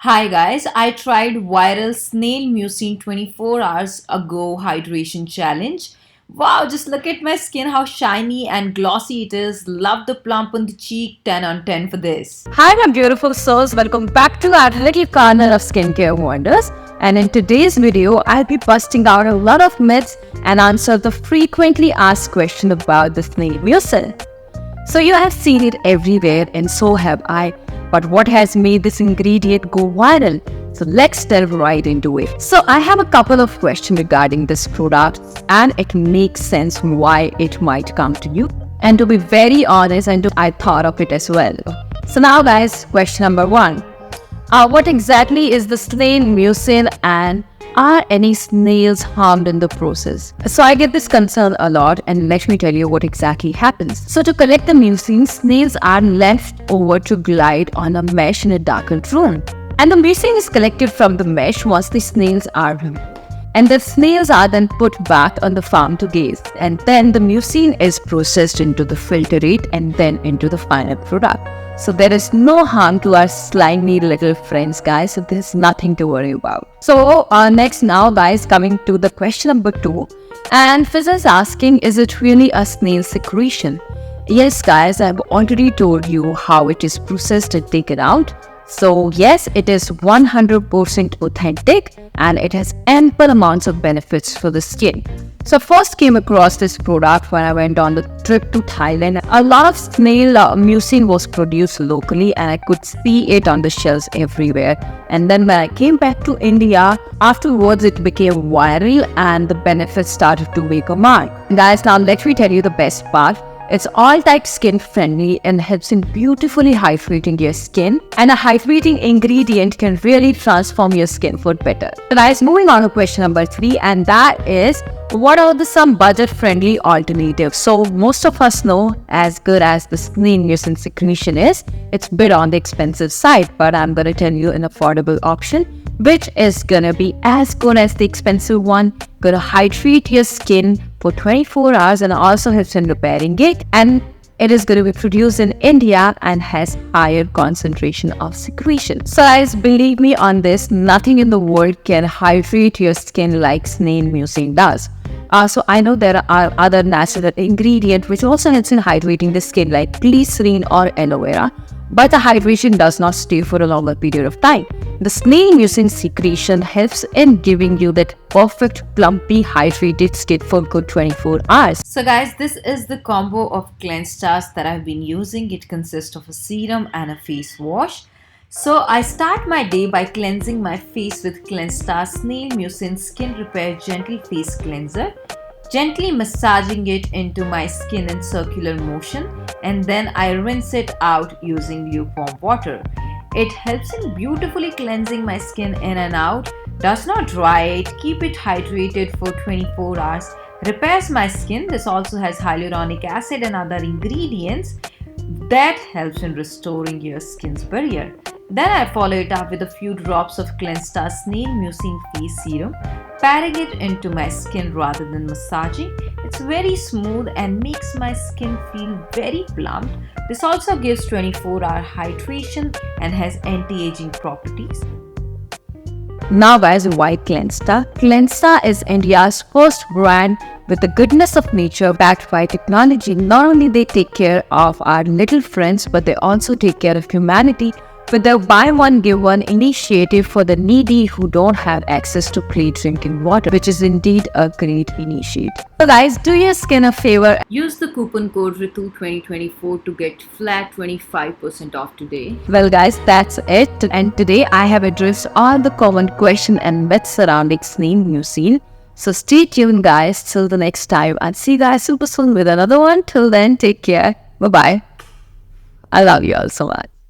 Hi guys, I tried viral snail mucin 24 hours ago hydration challenge. Wow, just look at my skin, how shiny and glossy it is. Love the plump on the cheek, 10 on 10 for this. Hi, my beautiful souls. Welcome back to our little corner of skincare wonders. And in today's video, I'll be busting out a lot of myths and answer the frequently asked question about the snail mucin. So you have seen it everywhere, and so have I. But what has made this ingredient go viral? So let's delve right into it. So I have a couple of questions regarding this product, and it makes sense why it might come to you. And to be very honest, I thought of it as well. So now guys, question number one. What exactly is the snail mucin, and are any snails harmed in the process? So I get this concern a lot, and let me tell you what exactly happens. So to collect the mucin, snails are left over to glide on a mesh in a darkened room. And the mucin is collected from the mesh once the snails are removed. And the snails are then put back on the farm to gaze. And then the mucin is processed into the filtrate and then into the final product. So there is no harm to our slimy little friends, guys. So there's nothing to worry about. So next now, guys, coming to the question number 2. And Fizz is asking, is it really a snail secretion? Yes, guys, I've already told you how it is processed and taken out. So yes, it is 100% authentic and it has ample amounts of benefits for the skin. So I first came across this product when I went on the trip to Thailand. A lot of snail mucin was produced locally and I could see it on the shelves everywhere. And then when I came back to India, afterwards it became viral and the benefits started to make a mark. Guys, now let me tell you the best part. It's all type skin friendly and helps in beautifully hydrating your skin. And a hydrating ingredient can really transform your skin for better. So guys, moving on to question number 3, and that is, what are some budget friendly alternatives? So most of us know, as good as the snail mucin secretion is, it's a bit on the expensive side, but I'm going to tell you an affordable option, which is gonna be as good as the expensive one. Gonna hydrate your skin for 24 hours and also helps in repairing it. And it is gonna be produced in India and has higher concentration of secretion. So guys, believe me on this, nothing in the world can hydrate your skin like snail mucin does. So I know there are other natural ingredients which also helps in hydrating the skin like glycerin or aloe vera. But the hydration does not stay for a longer period of time. The snail mucin secretion helps in giving you that perfect, plumpy, hydrated skin for good 24 hours. So guys, this is the combo of cleanse stars that I've been using. It consists of a serum and a face wash. So I start my day by cleansing my face with Cleanse Star Snail Mucin Skin Repair Gentle Face Cleanser, gently massaging it into my skin in circular motion, and then I rinse it out using lukewarm water. It helps in beautifully cleansing my skin in and out, does not dry it, keep it hydrated for 24 hours, repairs my skin. This also has hyaluronic acid and other ingredients that helps in restoring your skin's barrier. Then I follow it up with a few drops of Cleanse Star Snail Mucin Face Serum, patting it into my skin rather than massaging. It's very smooth and makes my skin feel very plump. This also gives 24-hour hydration and has anti-aging properties. Now guys, why Cleanse Star? Cleanse Star is India's first brand with the goodness of nature backed by technology. Not only they take care of our little friends, but they also take care of humanity with the buy one give one initiative for the needy who don't have access to clean drinking water, which is indeed a great initiative. So guys, do your skin a favor. Use the coupon code RITU2024 to get flat 25% off today. Well guys, that's it. And today I have addressed all the common questions and myths surrounding snail mucin. So stay tuned guys till the next time. I'll see you guys super soon with another one. Till then, take care. Bye-bye. I love you all so much.